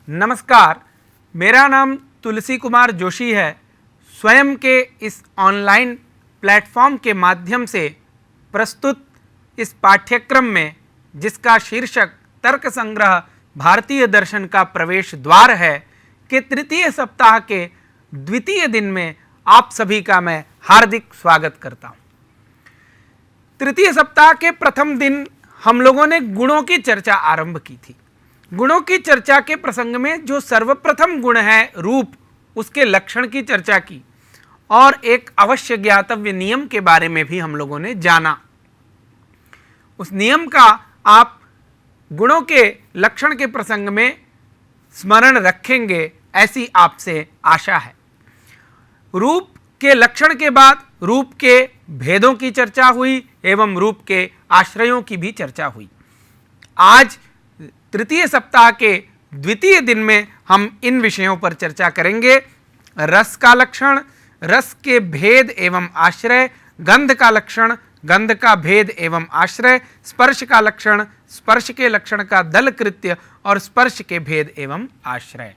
नमस्कार, मेरा नाम तुलसी कुमार जोशी है। स्वयं के इस ऑनलाइन प्लेटफॉर्म के माध्यम से प्रस्तुत इस पाठ्यक्रम में, जिसका शीर्षक तर्क संग्रह भारतीय दर्शन का प्रवेश द्वार है, के तृतीय सप्ताह के द्वितीय दिन में आप सभी का मैं हार्दिक स्वागत करता हूं। तृतीय सप्ताह के प्रथम दिन हम लोगों ने गुणों की चर्चा आरंभ की थी। गुणों की चर्चा के प्रसंग में जो सर्वप्रथम गुण है रूप, उसके लक्षण की चर्चा की और एक अवश्य ज्ञातव्य नियम के बारे में भी हम लोगों ने जाना। उस नियम का आप गुणों के लक्षण के प्रसंग में स्मरण रखेंगे, ऐसी आपसे आशा है। रूप के लक्षण के बाद रूप के भेदों की चर्चा हुई एवं रूप के आश्रयों की भी चर्चा हुई। आज तृतीय सप्ताह के द्वितीय दिन में हम इन विषयों पर चर्चा करेंगे। रस का लक्षण, रस के भेद एवं आश्रय, गंध का लक्षण, गंध का भेद एवं आश्रय, स्पर्श का लक्षण, स्पर्श के लक्षण का दल कृत्य और स्पर्श के भेद एवं आश्रय।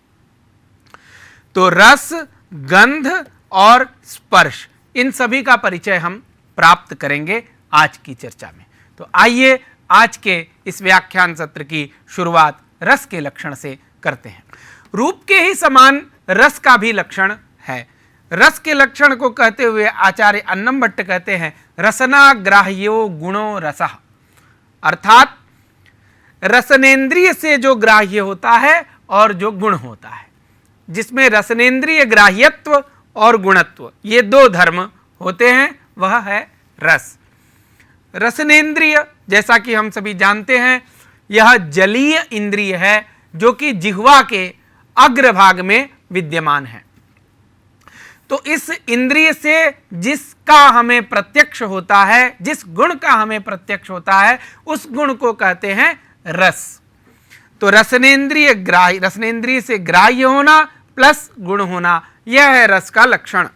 तो रस, गंध और स्पर्श, इन सभी का परिचय हम प्राप्त करेंगे आज की चर्चा में। तो आइए आज के इस व्याख्यान सत्र की शुरुआत रस के लक्षण से करते हैं। रूप के ही समान रस का भी लक्षण है। रस के लक्षण को कहते हुए आचार्य अन्नम भट्ट कहते हैं रसनाग्राह्यो गुणो रसः, अर्थात रसनेन्द्रिय से जो ग्राह्य होता है और जो गुण होता है, जिसमें रसनेन्द्रिय ग्राह्यत्व और गुणत्व ये दो धर्म होते हैं, वह है रस। रसनेन्द्रिय, जैसा कि हम सभी जानते हैं, यह जलीय इंद्रिय है जो कि जिह्वा के अग्रभाग में विद्यमान है। तो इस इंद्रिय से जिसका हमें प्रत्यक्ष होता है, जिस गुण का हमें प्रत्यक्ष होता है, उस गुण को कहते हैं रस। तो रसनेन्द्रिय से ग्राह्य होना प्लस गुण होना, यह है रस का लक्षण।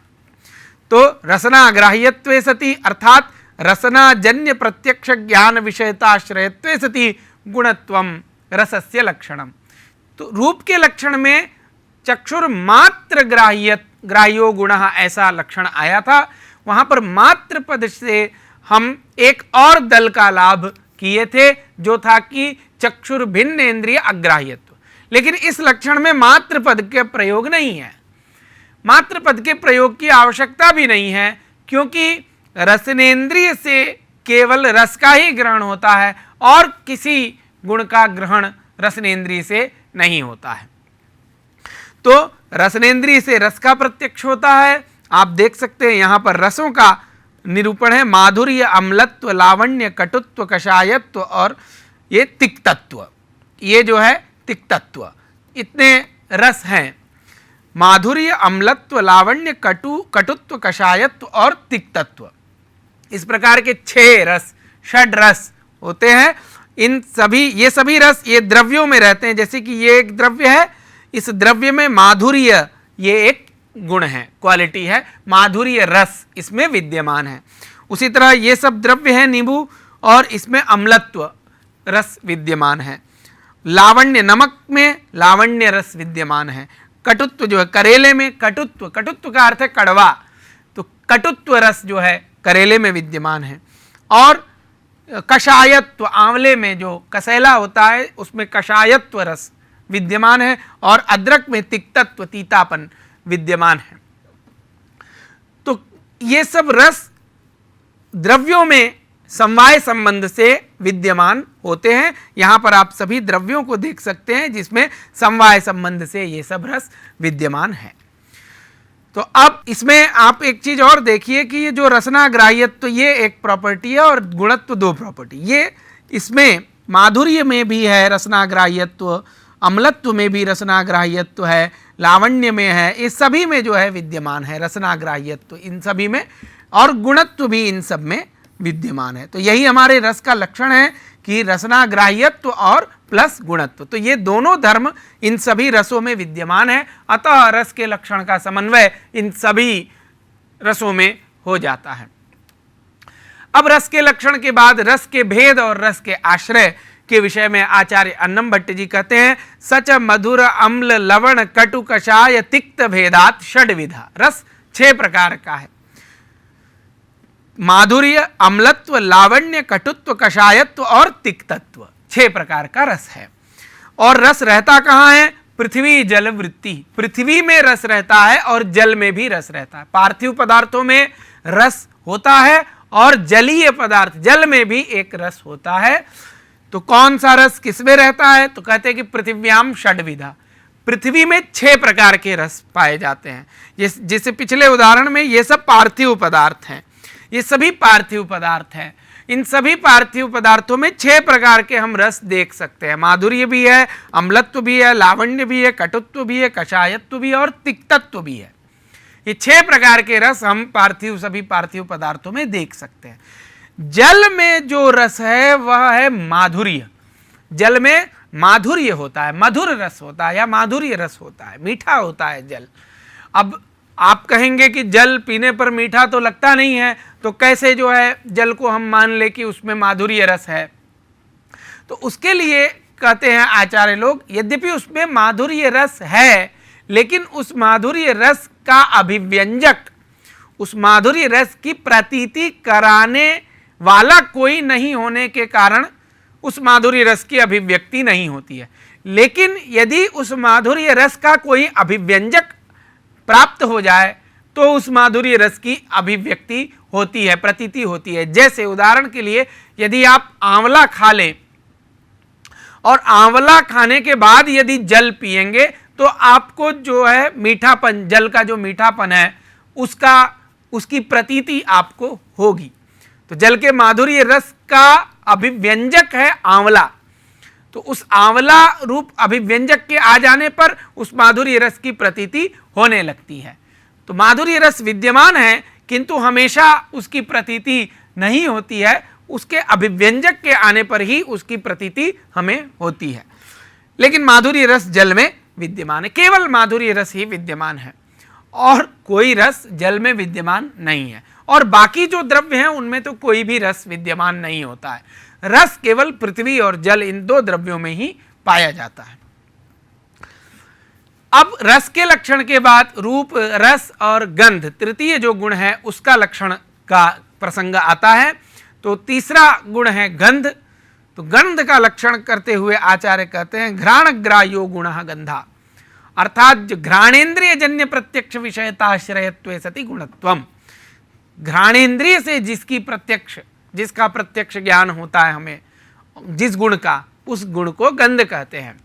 तो रसनाग्राह्यत्वे सति, अर्थात रसनाजन्य प्रत्यक्ष ज्ञान विषयताश्रयत्वे सति गुणत्वम रसस्य लक्षणम। तो रूप के लक्षण में चक्षुर्मात्र ग्राह्यो गुणः ऐसा लक्षण आया था। वहां पर मात्र पद से हम एक और दल का लाभ किए थे, जो था कि चक्षुर्भिन्न इंद्रिय अग्राह्यत्व। लेकिन इस लक्षण में मात्र पद के प्रयोग नहीं है, मात्र पद के प्रयोग की आवश्यकता भी नहीं है, क्योंकि रसनेन्द्रिय से केवल रस का ही ग्रहण होता है और किसी गुण का ग्रहण रसनेन्द्रिय से नहीं होता है। तो रसनेन्द्रिय से रस का प्रत्यक्ष होता है। आप देख सकते हैं यहां पर रसों का निरूपण है, माधुर्य, अम्लत्व, लावण्य, कटुत्व, कषायत्व और ये तिक्तत्व। ये जो है तिक्तत्व, इतने रस हैं। माधुर्य, अम्लत्व, लावण्य, कटुत्व, कषायत्व और तिक्तत्व, इस प्रकार के 6 रस, षड रस होते हैं। ये सभी रस ये द्रव्यों में रहते हैं। जैसे कि ये एक द्रव्य है, इस द्रव्य में माधुर्य ये एक गुण है, क्वालिटी है, माधुर्य रस इसमें विद्यमान है। उसी तरह ये सब द्रव्य है नींबू, और इसमें अम्लत्व रस विद्यमान है। लावण्य, नमक में लावण्य रस विद्यमान है। कटुत्व जो है करेले में, कटुत्व का अर्थ है कड़वा, तो कटुत्व रस जो है करेले में विद्यमान है। और कषायत्व, आंवले में जो कसैला होता है उसमें कषायत्व रस विद्यमान है। और अदरक में तिक्तत्व, तीतापन विद्यमान है। तो ये सब रस द्रव्यों में समवाय संबंध से विद्यमान होते हैं। यहां पर आप सभी द्रव्यों को देख सकते हैं जिसमें समवाय संबंध से ये सब रस विद्यमान है। तो अब इसमें आप एक चीज और देखिए कि ये जो रसनाग्राह्यत्व ये एक प्रॉपर्टी है और गुणत्व 2 प्रॉपर्टी। ये इसमें माधुर्य में भी है रसनाग्राह्यत्व, अम्लत्व में भी रसनाग्राह्यत्व है, लावण्य में है, इस सभी में जो है विद्यमान है रसनाग्राह्यत्व, इन सभी में, और गुणत्व भी इन सब में विद्यमान है। तो यही हमारे रस का लक्षण है कि रसनाग्राह्यत्व और प्लस गुणत्व, तो ये दोनों धर्म इन सभी रसों में विद्यमान है। अतः रस के लक्षण का समन्वय इन सभी रसों में हो जाता है। अब रस के लक्षण के बाद रस के भेद और रस के आश्रय के विषय में आचार्य अन्नम भट्ट जी कहते हैं, सच मधुर अम्ल लवण कटु कषाय तिक्त भेदात षड्विधा। रस 6 प्रकार का है। माधुर्य, अम्लत्व, लावण्य, कटुत्व, कषायत्व और तिक्तत्व, 6 प्रकार का रस है। और रस रहता कहाँ है? पृथ्वी जल वृत्ति। पृथ्वी में रस रहता है और जल में भी रस रहता है। पार्थिव पदार्थों में रस होता है और जलीय पदार्थ जल में भी एक रस होता है। तो कौन सा रस किसमें रहता है? तो कहते हैं कि पृथिव्याम षड्विधा। पृथ्वी में 6 प्रकार के रस पाए जाते हैं। जैसे पिछले उदाहरण में ये सब पार्थिव पदार्थ हैं, ये सभी पार्थिव पदार्थ हैं। इन सभी पार्थिव पदार्थों में 6 प्रकार के हम रस देख सकते हैं। माधुर्य भी है, अम्लत्व भी है, लावण्य भी है, कटुत्व भी है, कषायत्व भी है और तिक्तत्व भी है। ये 6 प्रकार के रस हम सभी पार्थिव पदार्थों में देख सकते हैं। जल में जो रस है वह है माधुर्य। जल में माधुर्य होता है, मधुर रस होता है या माधुर्य रस होता है, मीठा होता है जल। अब आप कहेंगे कि जल पीने पर मीठा तो लगता नहीं है, तो कैसे जो है जल को हम मान ले कि उसमें माधुर्य रस है? तो उसके लिए कहते हैं आचार्य लोग, यद्यपि उसमें माधुर्य रस है, लेकिन उस माधुर्य रस का अभिव्यंजक, उस माधुर्य रस की प्रतीति कराने वाला कोई नहीं होने के कारण उस माधुर्य रस की अभिव्यक्ति नहीं होती है। लेकिन यदि उस माधुर्य रस का कोई अभिव्यंजक प्राप्त हो जाए तो उस माधुर्य रस की अभिव्यक्ति होती है, प्रतीति होती है। जैसे उदाहरण के लिए, यदि आप आंवला खा लें और आंवला खाने के बाद यदि जल पिएंगे तो आपको जो है मीठापन, जल का जो मीठापन है उसकी प्रतीति आपको होगी। तो जल के माधुर्य रस का अभिव्यंजक है आंवला। तो उस आंवला रूप अभिव्यंजक के आ जाने पर उस माधुर्य रस की प्रतीति होने लगती है। तो माधुर्य रस विद्यमान है, किंतु हमेशा उसकी प्रतीति नहीं होती है, उसके अभिव्यंजक के आने पर ही उसकी प्रतीति हमें होती है। लेकिन माधुर्य रस जल में विद्यमान है, केवल माधुर्य रस ही विद्यमान है और कोई रस जल में विद्यमान नहीं है। और बाकी जो द्रव्य हैं उनमें तो कोई भी रस विद्यमान नहीं होता है। रस केवल पृथ्वी और जल, इन 2 द्रव्यों में ही पाया जाता है। अब रस के लक्षण के बाद रूप, रस और गंध, तृतीय जो गुण है उसका लक्षण का प्रसंग आता है। तो तीसरा गुण है गंध। तो गंध का लक्षण करते हुए आचार्य कहते हैं, घ्राणग्राह्यो गुणः गंधा, अर्थात घ्राणेन्द्रिय जन्य प्रत्यक्ष विषयताश्रयत्वे सति गुणत्वम। घ्राणेन्द्रिय से जिसका प्रत्यक्ष ज्ञान होता है हमें, जिस गुण का, उस गुण को गंध कहते हैं।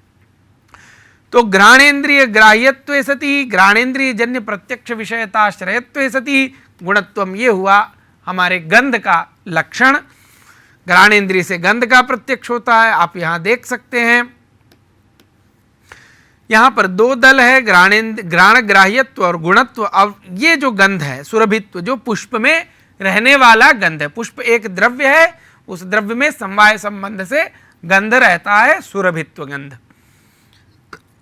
तो घ्राणेन्द्रिय ग्राह्यत्वे सति, घ्राणेन्द्रिय जन्य प्रत्यक्ष विषयताश्रयत्वे सति गुणत्वम, ये हुआ हमारे गंध का लक्षण। घ्राणेन्द्रिय से गंध का प्रत्यक्ष होता है। आप यहां देख सकते हैं, यहां पर 2 दल है, घ्राण ग्राह्यत्व और गुणत्व। अब ये जो गंध है, सुरभित्व, जो पुष्प में रहने वाला गंध है। पुष्प एक द्रव्य है, उस द्रव्य में समवाय संबंध से गंध रहता है, सुरभित्व गंध।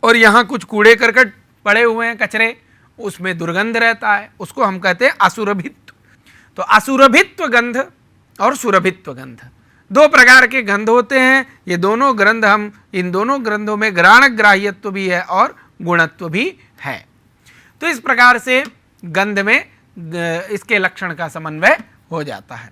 और यहाँ कुछ कूड़े करकट पड़े हुए हैं, कचरे, उसमें दुर्गंध रहता है, उसको हम कहते हैं असुरभित्व। तो असुरभित्व गंध और सुरभित्व गंध, 2 प्रकार के गंध होते हैं। ये दोनों ग्रंथ, हम इन दोनों ग्रंथों में घ्राण ग्राह्यत्व भी है और गुणत्व भी है। तो इस प्रकार से गंध में इसके लक्षण का समन्वय हो जाता है।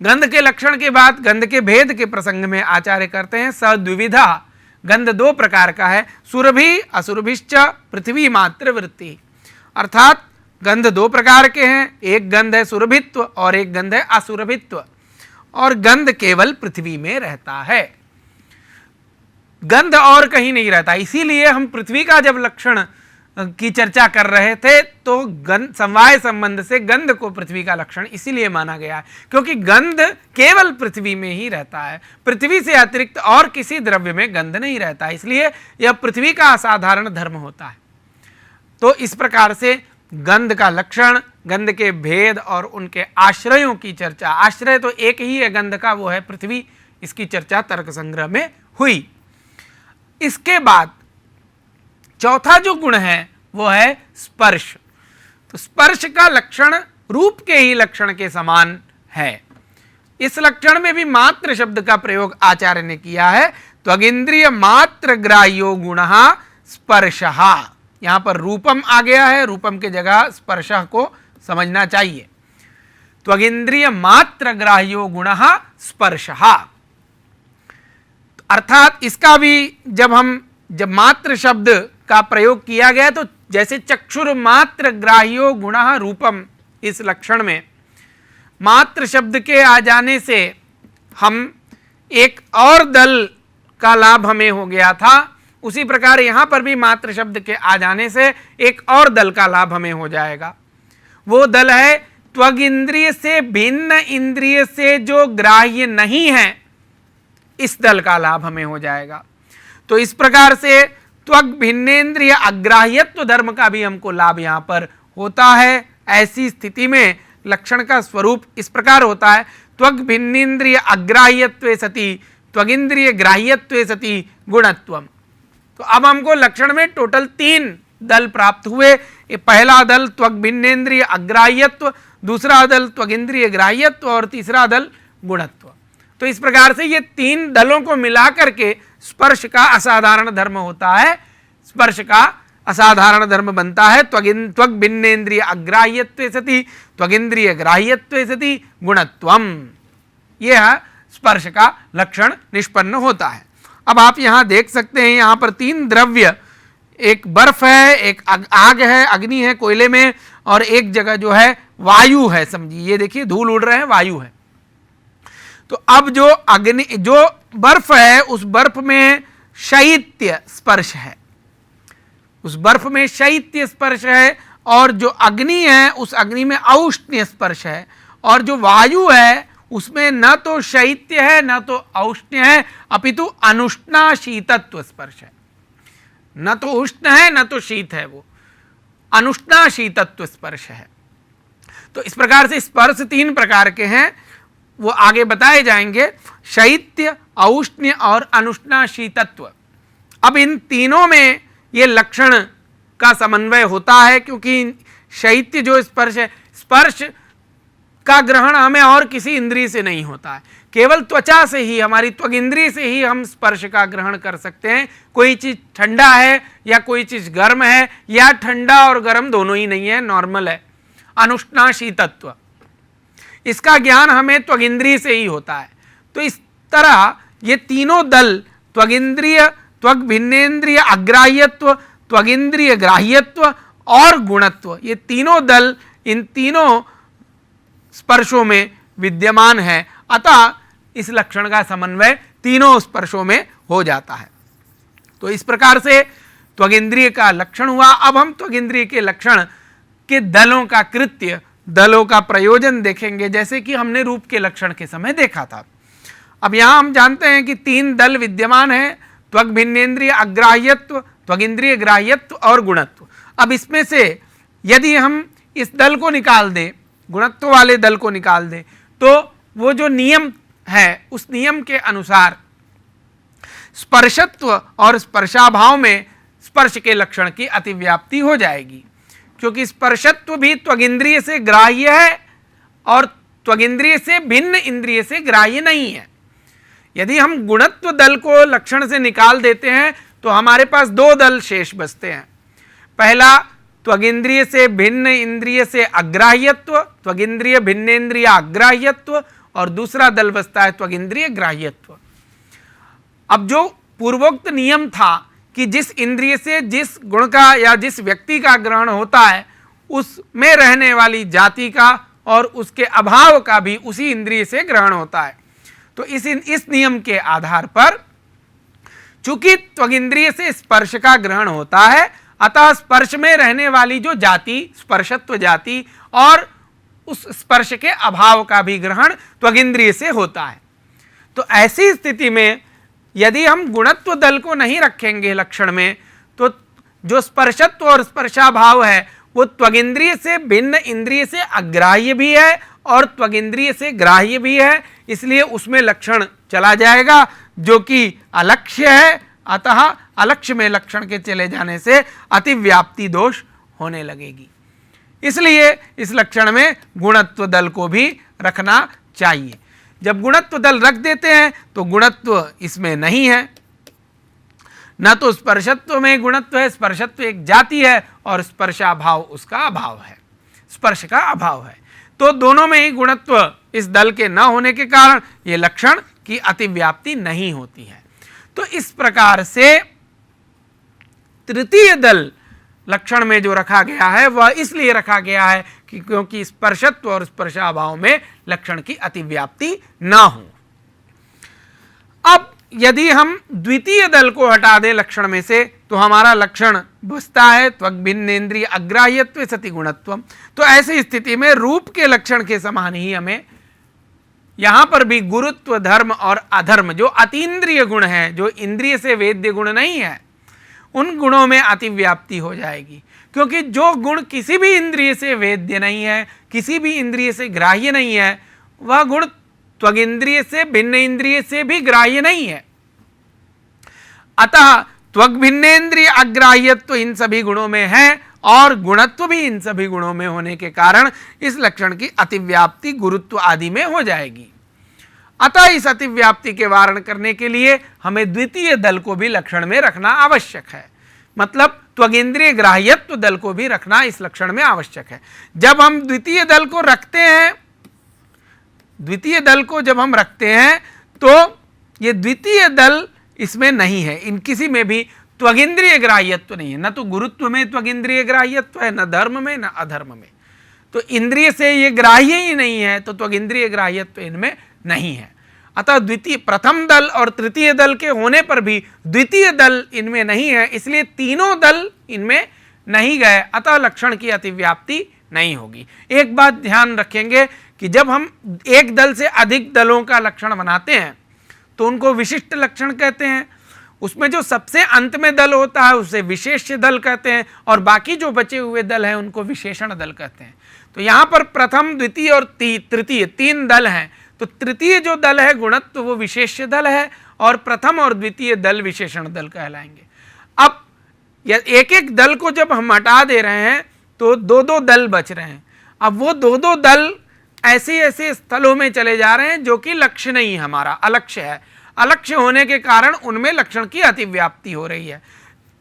गंध के लक्षण के बाद गंध के भेद के प्रसंग में आचार्य करते हैं, सद्विविधा। गंध 2 प्रकार का है, सुरभि असुरभिश्च पृथ्वी मात्र वृत्ति। अर्थात गंध 2 प्रकार के हैं, एक गंध है सुरभित्व और एक गंध है असुरभित्व। और गंध केवल पृथ्वी में रहता है, गंध और कहीं नहीं रहता। इसीलिए हम पृथ्वी का जब लक्षण की चर्चा कर रहे थे तो गंध, समवाय संबंध से गंध को पृथ्वी का लक्षण इसीलिए माना गया है क्योंकि गंध केवल पृथ्वी में ही रहता है। पृथ्वी से अतिरिक्त और किसी द्रव्य में गंध नहीं रहता, इसलिए यह पृथ्वी का असाधारण धर्म होता है। तो इस प्रकार से गंध का लक्षण, गंध के भेद और उनके आश्रयों की चर्चा, आश्रय तो एक ही है गंध का, वो है पृथ्वी, इसकी चर्चा तर्क संग्रह में हुई। इसके बाद चौथा जो गुण है वो है स्पर्श। तो स्पर्श का लक्षण रूप के ही लक्षण के समान है। इस लक्षण में भी मात्र शब्द का प्रयोग आचार्य ने किया है। त्वगिंद्रिय मात्र ग्राह्यो गुणः स्पर्शः, यहां पर रूपम आ गया है, रूपम के जगह स्पर्शः को समझना चाहिए। त्वगिंद्रिय मात्र ग्राह्यो गुणः स्पर्शः, अर्थात इसका भी जब मात्र शब्द का प्रयोग किया गया तो जैसे चक्षुर मात्र ग्राह्यो गुणः रूपम, इस लक्षण में मात्र शब्द के आ जाने से हम एक और दल का लाभ हमें हो गया था, उसी प्रकार यहां पर भी मात्र शब्द के आ जाने से एक और दल का लाभ हमें हो जाएगा। वो दल है त्वग इंद्रिय से भिन्न इंद्रिय से जो ग्राह्य नहीं है, इस दल का लाभ हमें हो जाएगा। तो इस प्रकार से त्वग भिन्नेन्द्रिय अग्राह्यत्व धर्म का भी हमको लाभ यहां पर होता है। ऐसी स्थिति में लक्षण का स्वरूप इस प्रकार होता है, त्वग भिन्नेन्द्रिय अग्राह्यत्वे सति त्वगिंद्रिय ग्राह्यत्वे सति गुणत्वम। तो अब हमको लक्षण में टोटल 3 दल प्राप्त हुए। ये पहला दल त्वग भिन्नेन्द्रिय अग्राह्यत्व, दूसरा दल त्वगिंद्रिय ग्राह्यत्व और तीसरा दल गुणत्व। तो इस प्रकार से ये 3 दलों को मिलाकर के स्पर्श का असाधारण धर्म होता है, स्पर्श का असाधारण धर्म बनता है। त्वग भिन्नेन्द्रिय अग्राह्यत्वे सति त्वगिंद्रिय ग्राह्यत्वे सति गुणत्वम, यह स्पर्श का लक्षण निष्पन्न होता है। अब आप यहां देख सकते हैं, यहां पर 3 द्रव्य, एक बर्फ है, एक आग है, अग्नि है कोयले में, और एक जगह जो है वायु है, समझिए ये देखिए धूल उड़ रहे हैं, वायु है। तो अब जो बर्फ है उस बर्फ में शैत्य स्पर्श है, उस बर्फ में शैत्य स्पर्श है, और जो अग्नि है उस अग्नि में औष्ण्य स्पर्श है, और जो वायु है उसमें न तो शैत्य है न तो औष्ण्य है, अपितु अनुष्णा शीतत्व स्पर्श है। न तो उष्ण है न तो शीत है, वो अनुष्णा शीतत्व स्पर्श है। तो इस प्रकार से स्पर्श 3 प्रकार के हैं, वो आगे बताए जाएंगे, शैत्य, औष्ण्य और अनुष्णा शीतत्व। अब इन तीनों में ये लक्षण का समन्वय होता है, क्योंकि शैत्य जो स्पर्श है, स्पर्श का ग्रहण हमें और किसी इंद्रिय से नहीं होता है, केवल त्वचा से ही, हमारी त्वग इंद्रिय से ही हम स्पर्श का ग्रहण कर सकते हैं। कोई चीज ठंडा है या कोई चीज गर्म है, या ठंडा और गर्म दोनों ही नहीं है, नॉर्मल है, अनुष्णा शीतत्व, इसका ज्ञान हमें त्वग इंद्रिय से ही होता है। तो इस तरह ये तीनों दल, त्वगिंद्रिय, त्वग भिन्नेन्द्रिय अग्राह्यत्व, त्वगिंद्रिय ग्राह्यत्व और गुणत्व, ये तीनों दल इन तीनों स्पर्शों में विद्यमान है। अतः इस लक्षण का समन्वय तीनों स्पर्शों में हो जाता है। तो इस प्रकार से त्वगिंद्रिय का लक्षण हुआ। अब हम त्वगिंद्रिय के लक्षण के दलों का कृत्य, दलों का प्रयोजन देखेंगे, जैसे कि हमने रूप के लक्षण के समय देखा था। अब यहाँ हम जानते हैं कि 3 दल विद्यमान हैं, त्वग भिन्नेन्द्रिय अग्राह्यत्व, त्वगिंद्रिय ग्राह्यत्व और गुणत्व। अब इसमें से यदि हम इस दल को निकाल दें, गुणत्व वाले दल को निकाल दें, तो वो जो नियम है उस नियम के अनुसार स्पर्शत्व और स्पर्शाभाव में स्पर्श के लक्षण की अतिव्याप्ति हो जाएगी, क्योंकि स्पर्शत्व भी त्वगिंद्रिय से ग्राह्य है और त्वगिंद्रिय से भिन्न इंद्रिय से ग्राह्य नहीं है। यदि हम गुणत्व दल को लक्षण से निकाल देते हैं तो हमारे पास 2 दल शेष बचते हैं। पहला त्वगिंद्रिय से भिन्न इंद्रिय से अग्राह्यत्व, त्वगिंद्रिय भिन्नेन्द्रिय अग्राह्यत्व, और दूसरा दल बचता है त्वगिंद्रिय ग्राह्यत्व। अब जो पूर्वोक्त नियम था कि जिस इंद्रिय से जिस गुण का या जिस व्यक्ति का ग्रहण होता है, उसमें रहने वाली जाति का और उसके अभाव का भी उसी इंद्रिय से ग्रहण होता है। तो इस नियम के आधार पर चूंकि त्वगिंद्रिय से स्पर्श का ग्रहण होता है, अतः स्पर्श में रहने वाली जो जाति, स्पर्शत्व जाति, और उस स्पर्श के अभाव का भी ग्रहण त्वगिंद्रिय से होता है। तो ऐसी स्थिति में यदि हम गुणत्व दल को नहीं रखेंगे लक्षण में, तो जो स्पर्शत्व और स्पर्शाभाव है वो त्वगिंद्रिय से भिन्न इंद्रिय से अग्राह्य भी है और त्वगिंद्रिय से ग्राह्य भी है, इसलिए उसमें लक्षण चला जाएगा जो कि अलक्ष्य है। अतः अलक्ष्य में लक्षण के चले जाने से अतिव्याप्ति दोष होने लगेगी, इसलिए इस लक्षण में गुणत्व दल को भी रखना चाहिए। जब गुणत्व दल रख देते हैं तो गुणत्व इसमें नहीं है, न तो स्पर्शत्व में गुणत्व है, स्पर्शत्व एक जाति है और स्पर्शाभाव उसका अभाव है, स्पर्श का अभाव है। तो दोनों में ही गुणत्व इस दल के न होने के कारण ये लक्षण की अतिव्याप्ति नहीं होती है। तो इस प्रकार से तृतीय दल लक्षण में जो रखा गया है वह इसलिए रखा गया है कि क्योंकि स्पर्शत्व और स्पर्शाभाव में लक्षण की अतिव्याप्ति न हो। अब यदि हम द्वितीय दल को हटा दें लक्षण में से तो हमारा लक्षण बचता है त्वक भिन्नेन्द्रिय अग्राह्यत्व सति गुणत्व। तो ऐसी स्थिति में रूप के लक्षण के समान ही हमें यहां पर भी गुरुत्व, धर्म और अधर्म जो अतीन्द्रिय गुण है, जो इंद्रिय से वेद्य गुण नहीं है, उन गुणों में अतिव्याप्ति हो जाएगी। क्योंकि जो गुण किसी भी इंद्रिय से वेद्य नहीं है, किसी भी इंद्रिय से ग्राह्य नहीं है, वह गुण त्वगिंद्रिय से भिन्न इंद्रिय से भी ग्राह्य नहीं है। अतः त्वक भिन्नेन्द्रिय अग्राह्यत्व तो इन सभी गुणों में है और गुणत्व भी इन सभी गुणों में होने के कारण इस लक्षण की अतिव्याप्ति गुरुत्व आदि में हो जाएगी। अतः इस अतिव्याप्ति के वारण करने के लिए हमें द्वितीय दल को भी लक्षण में रखना आवश्यक है, मतलब त्वगेंद्रिय ग्राह्यत्व दल को भी रखना इस लक्षण में आवश्यक है। जब हम द्वितीय दल को रखते हैं, द्वितीय दल को जब हम रखते हैं तो ये द्वितीय दल इसमें नहीं है, इन किसी में भी त्वगिंद्रिय ग्राह्यत्व नहीं है, न तो गुरुत्व में त्वगिंद्रिय ग्राह्यत्व है, न धर्म में न अधर्म में। तो इंद्रिय से ये ग्राह्य ही नहीं है तो त्वगिंद्रिय ग्राह्यत्व इनमें नहीं है। अतः द्वितीय प्रथम दल और तृतीय दल के होने पर भी द्वितीय दल इनमें नहीं है, इसलिए तीनों दल इनमें नहीं गए, अतः लक्षण की अतिव्याप्ति नहीं होगी। एक बात ध्यान रखेंगे कि जब हम एक दल से अधिक दलों का लक्षण बनाते हैं तो उनको विशिष्ट लक्षण कहते हैं, उसमें जो सबसे अंत में दल होता है उसे विशेष्य दल कहते हैं और बाकी जो बचे हुए दल हैं उनको विशेषण दल कहते हैं। तो यहाँ पर प्रथम, द्वितीय और तृतीय तीन दल हैं, तो तृतीय जो दल है गुणत्व वो विशेष्य दल है और प्रथम और द्वितीय दल विशेषण दल कहलाएंगे। अब एक एक दल को जब हम हटा दे रहे हैं तो दो दो दल बच रहे हैं। अब वो दो दो दल ऐसे ऐसे स्थलों में चले जा रहे हैं जो कि लक्ष्य नहीं, हमारा अलक्ष्य है। अलक्ष्य होने के कारण उनमें लक्षण की अतिव्याप्ति हो रही है।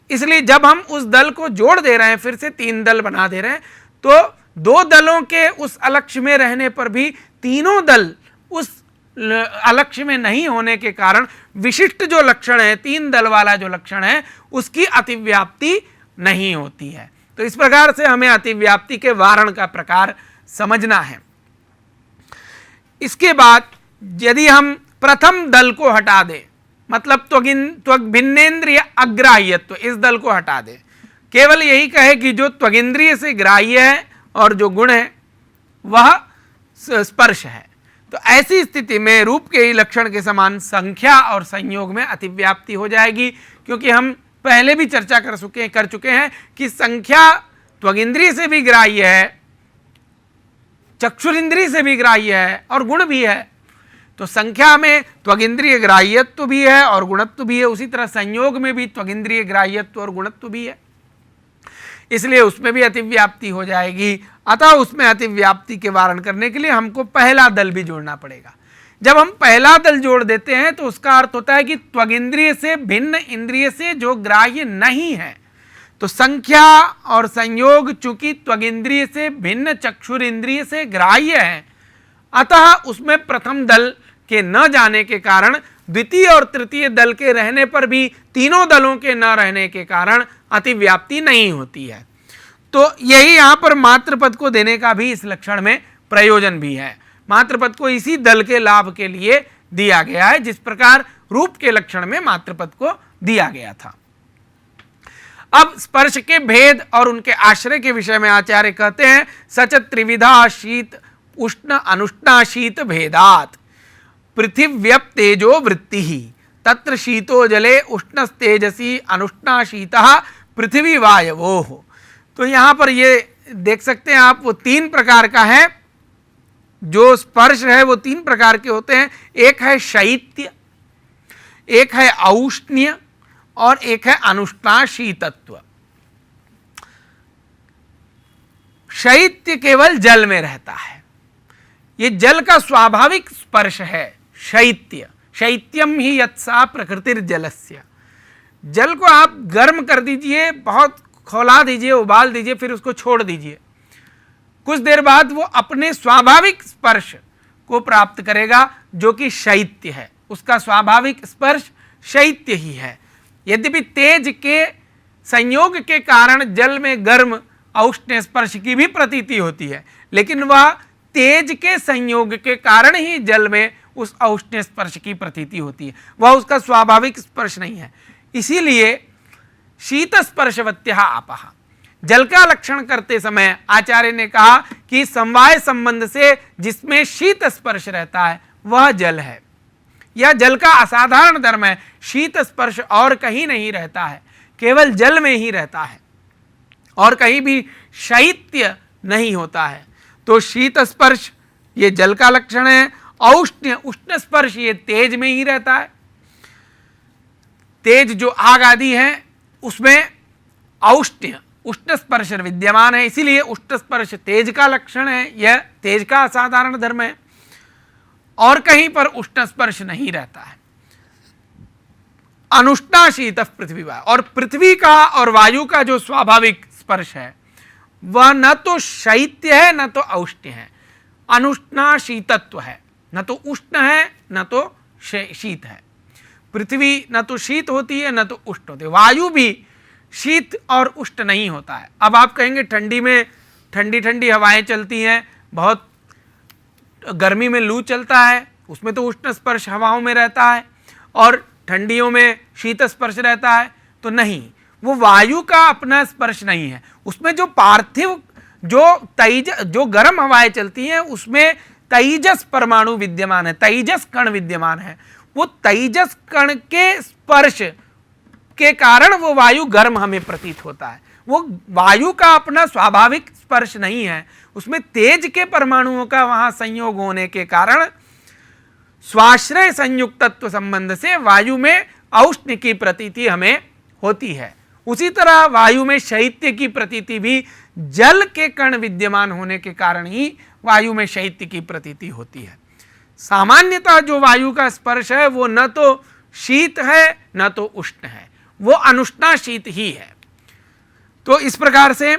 इसलिए जब हम उस दल को जोड़ दे रहे हैं, फिर से तीन दल बना दे रहे हैं, तो दो दलों के उस अलक्ष्य में रहने पर भी तीनों दल उस अलक्ष्य में नहीं होने के कारण विशिष्ट जो लक्षण है, तीन दल वाला जो लक्षण है, उसकी अतिव्याप्ति नहीं होती है। तो इस प्रकार से हमें अतिव्याप्ति के वारण का प्रकार समझना है। इसके बाद यदि हम प्रथम दल को हटा दें, मतलब त्वक भिन्नेन्द्रिय अग्राह्यत्व, इस दल को हटा दें, केवल यही कहे कि जो त्वगिंद्रिय से ग्राह्य है और जो गुण है वह स्पर्श है, तो ऐसी स्थिति में रूप के ही लक्षण के समान संख्या और संयोग में अतिव्याप्ति हो जाएगी। क्योंकि हम पहले भी चर्चा कर चुके हैं कि संख्या त्वगिंद्रिय से भी ग्राह्य है, चक्षुरिंद्रिय से भी ग्राह्य है और गुण भी है। तो संख्या में त्वगिंद्रिय ग्राह्यत्व भी है और गुणत्व भी है, उसी तरह संयोग में भी त्वगिंद्रिय ग्राह्यत्व और गुणत्व भी है, इसलिए उसमें भी अतिव्याप्ति हो जाएगी। अतः उसमें अतिव्याप्ति के वारण करने के लिए हमको पहला दल भी जोड़ना पड़ेगा। जब हम पहला दल जोड़ देते हैं तो उसका अर्थ होता है कि त्वगिंद्रिय से भिन्न इंद्रिय से जो ग्राह्य नहीं है, तो संख्या और संयोग चूंकि त्वगिंद्रिय से भिन्न चक्षुर इंद्रिय से ग्राह्य है, अतः उसमें प्रथम दल के न जाने के कारण द्वितीय और तृतीय दल के रहने पर भी तीनों दलों के न रहने के कारण अतिव्याप्ति नहीं होती है। तो यही यहाँ पर मात्रपद को देने का भी इस लक्षण में प्रयोजन भी है। मात्रपद को इसी दल के लाभ के लिए दिया गया है, जिस प्रकार रूप के लक्षण में मात्रपद को दिया गया था। अब स्पर्श के भेद और उनके आश्रय के विषय में आचार्य कहते हैं, सच त्रिविधा शीत उष्ण अनुष्णा शीत भेदात पृथिव्यप तेजो वृत्ति ही तत्र शीतो जले उष्णस्तेजसी अनुष्णा शीतः पृथ्वी वायवोः। तो यहाँ पर ये देख सकते हैं आप, वो तीन प्रकार का है, जो स्पर्श है वो तीन प्रकार के होते हैं। एक है शैत्य, एक है औष्ण्य और एक है अनुष्णा शीतत्व। शैत्य केवल जल में रहता है, ये जल का स्वाभाविक स्पर्श है। शैत्य, शैत्यम ही यत्सा प्रकृतिर्जलस्य। जल को आप गर्म कर दीजिए, बहुत खौला दीजिए, उबाल दीजिए, फिर उसको छोड़ दीजिए, कुछ देर बाद वो अपने स्वाभाविक स्पर्श को प्राप्त करेगा जो कि शैत्य है। उसका स्वाभाविक स्पर्श शैत्य ही है। यद्यपि तेज के संयोग के कारण जल में गर्म औष्ण्य स्पर्श की भी प्रतीति होती है, लेकिन वह तेज के संयोग के कारण ही जल में उस औष्ण्य स्पर्श की प्रतीति होती है, वह उसका स्वाभाविक स्पर्श नहीं है। इसीलिए शीत स्पर्शवत्यः आपः, जल का लक्षण करते समय आचार्य ने कहा कि समवाय संबंध से जिसमें शीत स्पर्श रहता है वह जल है। यह जल का असाधारण धर्म है। शीत स्पर्श और कहीं नहीं रहता है, केवल जल में ही रहता है और कहीं भी शैत्य नहीं होता है। तो शीत स्पर्श ये जल का लक्षण है। औष्ण्य, उष्ण स्पर्श ये तेज में ही रहता है। तेज जो आग आदि है उसमें औष्ण्य, उष्ण स्पर्श विद्यमान है, इसीलिए उष्ण स्पर्श तेज का लक्षण है। यह तेज का असाधारण धर्म है और कहीं पर उष्ण स्पर्श नहीं रहता है। अनुष्णा शीत पृथ्वी वा, और पृथ्वी का और वायु का जो स्वाभाविक स्पर्श है वह न तो शैत्य है न तो औष्ण्य है, अनुष्णा शीतत्व है, न तो उष्ण है न तो शीत है। पृथ्वी न तो शीत होती है न तो उष्ण होती है, वायु भी शीत और उष्ण नहीं होता है। अब आप कहेंगे ठंडी में ठंडी ठंडी हवाएं चलती हैं, बहुत गर्मी में लू चलता है, उसमें तो उष्ण स्पर्श हवाओं में रहता है और ठंडियों में शीत स्पर्श रहता है। तो नहीं, वो वायु का अपना स्पर्श नहीं है। उसमें जो पार्थिव जो गर्म हवाएं चलती हैं उसमें तेजस परमाणु विद्यमान है, तेजस कण विद्यमान है। वो तेजस कण के स्पर्श के कारण वो वायु गर्म हमें प्रतीत होता है। वो वायु का अपना स्वाभाविक स्पर्श नहीं है, उसमें तेज के परमाणुओं का वहां संयोग होने के कारण स्वाश्रय संयुक्तत्व संबंध से वायु में औष्ण्य की प्रतीति हमें होती है। उसी तरह वायु में शैत्य की प्रतीति भी जल के कण विद्यमान होने के कारण ही वायु में शैत्य की प्रतीति होती है। सामान्यतः जो वायु का स्पर्श है वो न तो शीत है न तो उष्ण है, वो अनुष्णा शीत ही है। तो इस प्रकार से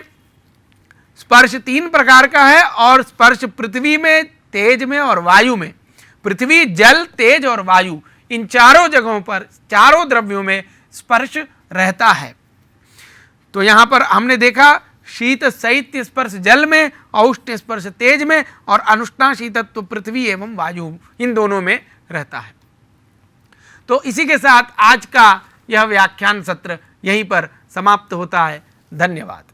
स्पर्श तीन प्रकार का है और स्पर्श पृथ्वी में, तेज में और वायु में, पृथ्वी, जल, तेज और वायु, इन चारों जगहों पर, चारों द्रव्यों में स्पर्श रहता है। तो यहां पर हमने देखा शीत शैत्य स्पर्श जल में, औष्ण्य स्पर्श तेज में और अनुष्णा शीतत्व पृथ्वी एवं वायु, इन दोनों में रहता है। तो इसी के साथ आज का यह व्याख्यान सत्र यहीं पर समाप्त होता है। धन्यवाद।